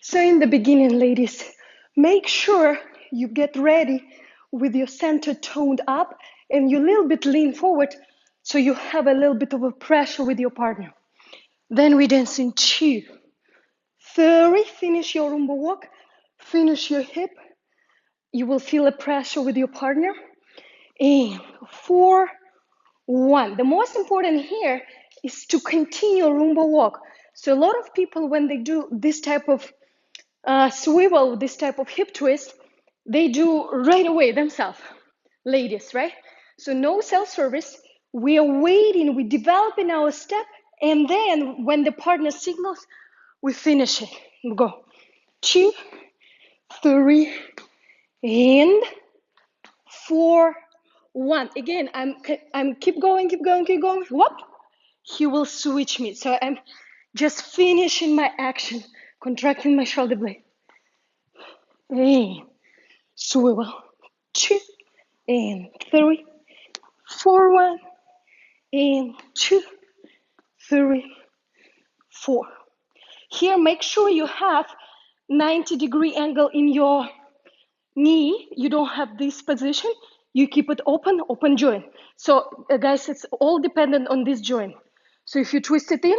So in the beginning, ladies, make sure you get ready with your center toned up and you a little bit lean forward so you have a little bit of a pressure with your partner. Then we dance in 2, 3, finish your Rumba walk, finish your hip. You will feel a pressure with your partner. And 4, 1. The most important here is to continue Rumba walk. So a lot of people, when they do this type of swivel, this type of hip twist, they do right away themselves, ladies, right? So no self-service. We are waiting, we're developing our step, and then when the partner signals, we finish it. We go 2, 3, and 4, 1. Again, I'm keep going. Whoop. He will switch me. So I'm just finishing my action, contracting my shoulder blade. And swivel. 2 and 3, 4, 1, and 2, 3, 4. Here, make sure you have 90-degree angle in your knee. You don't have this position. You keep it open joint. So guys, it's all dependent on this joint. So if you twist it in,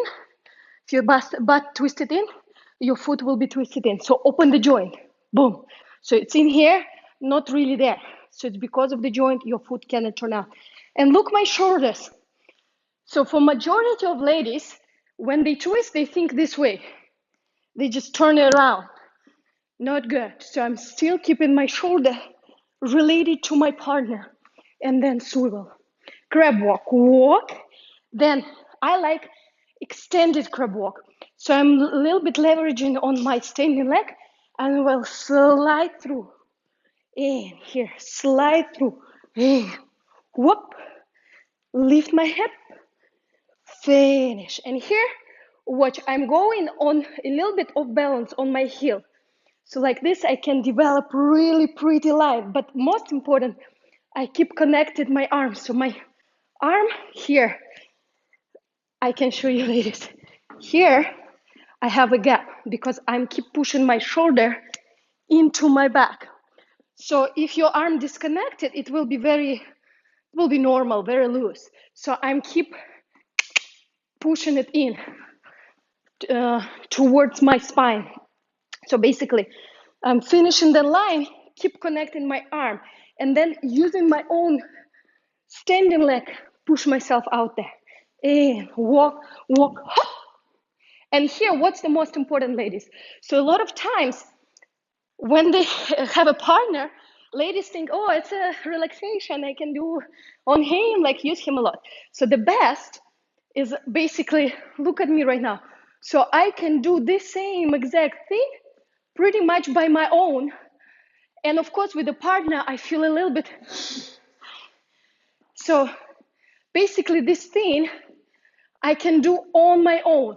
if your butt twisted in, your foot will be twisted in. So open the joint, boom. So it's in here, not really there. So it's because of the joint, your foot cannot turn out. And look my shoulders. So for majority of ladies, when they twist, they think this way. They just turn it around. Not good. So I'm still keeping my shoulder related to my partner. And then swivel. Crab walk, walk. Then I like extended crab walk. So I'm a little bit leveraging on my standing leg and will slide through. And here, slide through. And whoop. Lift my hip. Finish. And here, watch, I'm going on a little bit of balance on my heel. So like this, I can develop really pretty light. But most important, I keep connected my arms. So my arm here, I can show you ladies. Here, I have a gap because I'm keep pushing my shoulder into my back. So if your arm disconnected, it will be normal, very loose. So I'm keep pushing it in towards my spine. So basically, I'm finishing the line, keep connecting my arm, and then using my own standing leg, push myself out there. And walk, walk, hop. And here, what's the most important, ladies? So a lot of times, when they have a partner, ladies think, oh, it's a relaxation I can do on him, like use him a lot. So the best is basically, look at me right now. So I can do this same exact thing pretty much by my own. And of course, with a partner, I feel a little bit. So basically, this thing I can do on my own,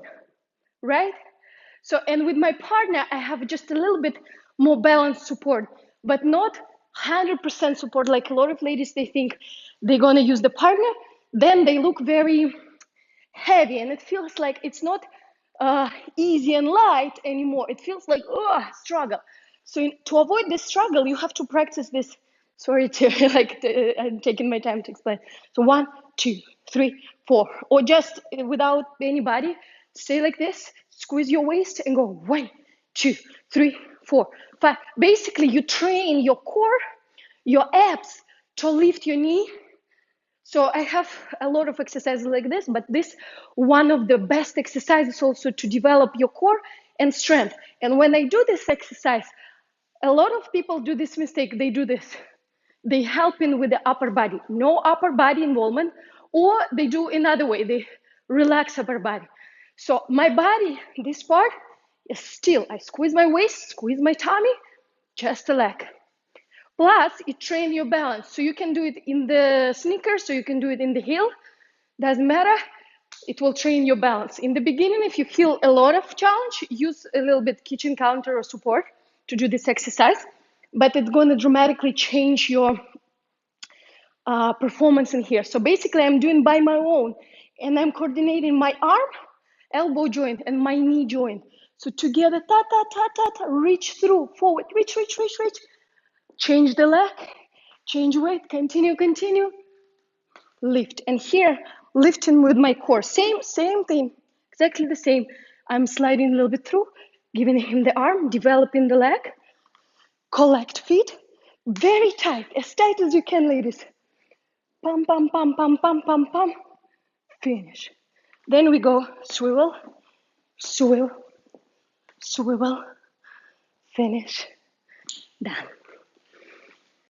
right? So, and with my partner, I have just a little bit more balanced support, but not 100% support. Like a lot of ladies, they think they're gonna use the partner, then they look very heavy, and it feels like it's not easy and light anymore. It feels like, oh, struggle. So to avoid this struggle, you have to practice this. Sorry to I'm taking my time to explain. So 1, 2, 3, 4, or just without anybody, stay like this, squeeze your waist and go 1, 2, 3, 4, 5. Basically, you train your core, your abs to lift your knee. So I have a lot of exercises like this, but this one of the best exercises also to develop your core and strength. And when I do this exercise, a lot of people do this mistake. They do this. They help in with the upper body. No upper body involvement, or they do another way. They relax upper body. So my body, this part is still. I squeeze my waist, squeeze my tummy, just a leg. Plus, it trains your balance. So you can do it in the sneakers, so you can do it in the heel. Doesn't matter. It will train your balance. In the beginning, if you feel a lot of challenge, use a little bit kitchen counter or support to do this exercise. But it's going to dramatically change your performance in here. So basically, I'm doing by my own. And I'm coordinating my arm, elbow joint, and my knee joint. So together, ta ta ta ta ta, reach through, forward, reach, reach, reach, reach. Change the leg, change weight, continue, continue. Lift. And here, lifting with my core. Same thing, exactly the same. I'm sliding a little bit through, giving him the arm, developing the leg. Collect feet, very tight as you can, ladies. Pum, pum, pum, pum, pum, pum, pum. Finish. Then we go swivel, swivel, swivel, finish, done.